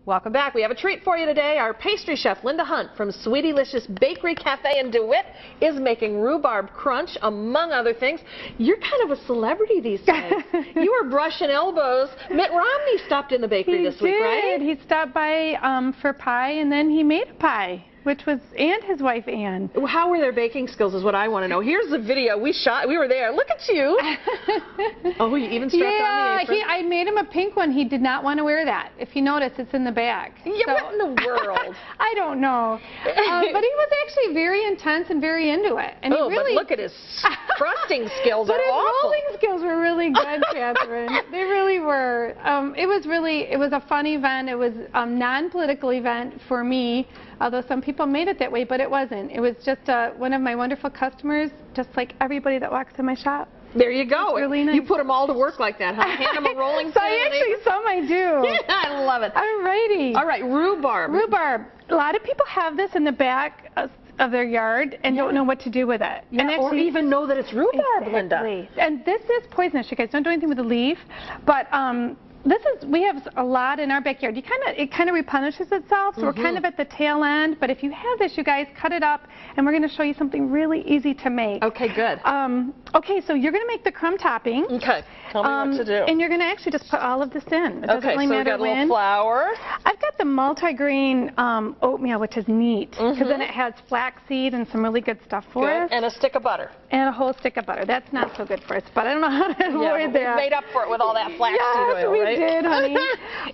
Welcome back. We have a treat for you today. Our pastry chef, Linda Hunt from Sweetylicious Bakery Cafe in DeWitt, is making rhubarb crunch, among other things. You're kind of a celebrity these days. You were brushing elbows. Mitt Romney stopped in the bakery this week, right? He stopped by for pie, and then he made a pie, which was, and his wife Ann. How were their baking skills is what I want to know. Here's the video we shot. We were there. Look at you. Oh, you even strapped on the apron? I made him a pink one. He did not want to wear that. If you notice, it's in the back. Yeah, so, what in the world? I don't know. But he was actually very intense and very into it. And oh, he really, but look at his crusting skills. But are his awful. rolling skills were really good, Catherine. They really were. It was a fun event. It was a non-political event for me, although some people made it that way, but it wasn't. It was just one of my wonderful customers, just like everybody that walks in my shop. There you go. Really nice. You put them all to work like that, huh? Hand them a rolling So some I do. Yeah, I love it. Alrighty. All right, rhubarb. Rhubarb. A lot of people have this in the back of their yard and don't know what to do with it. Yeah, and or even know that it's rhubarb, Linda. And this is poisonous, you guys. Don't do anything with the leaf. But we have a lot in our backyard. It kind of replenishes itself, so we're kind of at the tail end. But if you have this, you guys, cut it up, and we're going to show you something really easy to make. Okay, good. Okay, so you're going to make the crumb topping. Okay, tell me what to do. And you're going to actually just put all of this in. It doesn't really so matter we got a little flour. I've got the multi-grain oatmeal, which is neat, because then it has flaxseed and some really good stuff for us. And a stick of butter. And a whole stick of butter. That's not so good for us, but I don't know how to avoid that. We made up for it with all that flaxseed oil, we right? did, honey.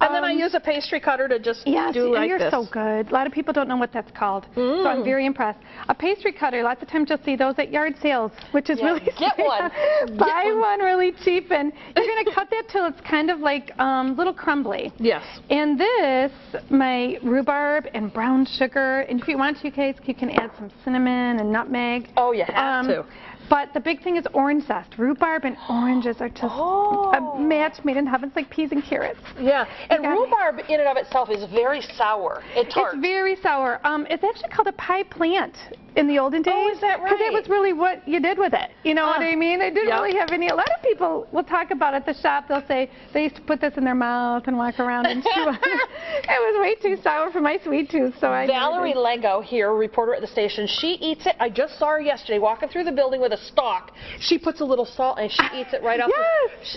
And then I use a pastry cutter to just do like this. Yes, you're so good. A lot of people don't know what that's called, so I'm very impressed. A pastry cutter, lots of times you'll see those at yard sales, which is really Get one. Buy one really cheap, and you're going to cut that till it's kind of like little crumbly. Yes. And this, my rhubarb and brown sugar, and if you want to, you guys, you can add some cinnamon and nutmeg. Oh, you have to. But the big thing is orange zest. Rhubarb and oranges are just a match made in heaven. It's like peas and carrots. Yeah, and rhubarb in and of itself is very sour. It's very sour. It's actually called a pie plant in the olden days. Oh, is that right? Because it was really what you did with it. You know what I mean? They didn't really have any. A lot of people will talk about at the shop. They'll say they used to put this in their mouth and walk around and chew on it. It was way too sour for my sweet tooth. So Valerie Lego here, reporter at the station, she eats it. I just saw her yesterday walking through the building with a stalk. She puts a little salt and she eats it right off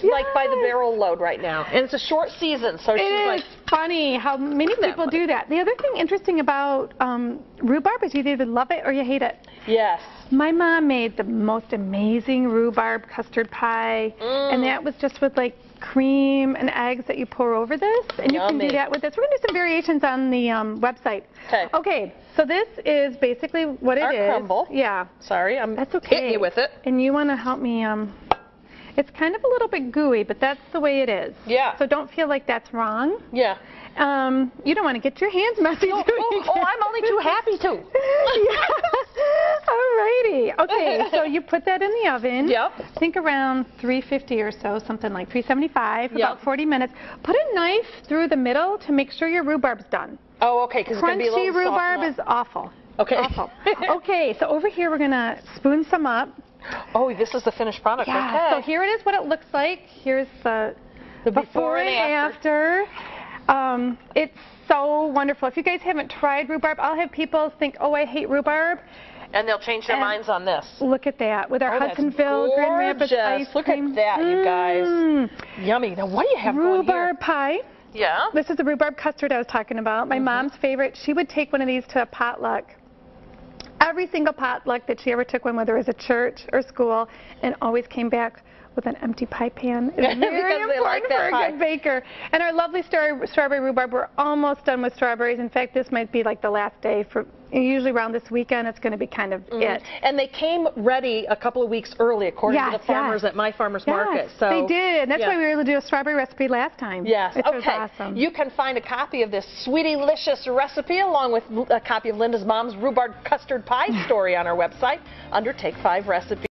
like by the barrel load right now. And it's a short season, so she's like... It's funny how many people do that. The other thing interesting about rhubarb is you either love it or you hate it. Yes. My mom made the most amazing rhubarb custard pie, and that was just with like cream and eggs that you pour over this, and you can do that with this. We're going to do some variations on the website. Okay, so this is basically what it is. Our crumble. Yeah. Sorry, I'm That's okay. hitting you with it. And you want to help me, it's kind of a little bit gooey, but that's the way it is. Yeah. So don't feel like that's wrong. Yeah. You don't want to get your hands messy. I'm only too happy to. Alrighty. Okay, so you put that in the oven. Yep. I think around 350 or so, something like 375, about 40 minutes. Put a knife through the middle to make sure your rhubarb's done. Oh, okay, because it's going to be a little crunchy rhubarb is awful. Okay. Awful. Okay, so over here we're going to spoon some up. Oh, this is the finished product. Yeah, so here it is what it looks like. Here's the before and after. It's so wonderful. If you guys haven't tried rhubarb, I'll have people think, oh, I hate rhubarb. And they'll change their minds on this. Look at that, with our Hudsonville Grand Rapids ice cream. Look at that, you guys. Yummy. Now, what do you have going here? Rhubarb pie. Yeah. This is the rhubarb custard I was talking about. My mom's favorite. She would take one of these to a potluck. Every single potluck that she ever took one, whether it was a church or school, and always came back with an empty pie pan. It's very important for a good baker. And our lovely strawberry rhubarb, we're almost done with strawberries. In fact, this might be like the last day. Usually around this weekend, it's going to be kind of it. And they came ready a couple of weeks early, according to the farmers at My Farmer's Market. So they did. That's why we were able to do a strawberry recipe last time. Yes. Which was awesome. You can find a copy of this Sweetylicious recipe along with a copy of Linda's mom's rhubarb custard pie story on our website under Take 5 Recipes.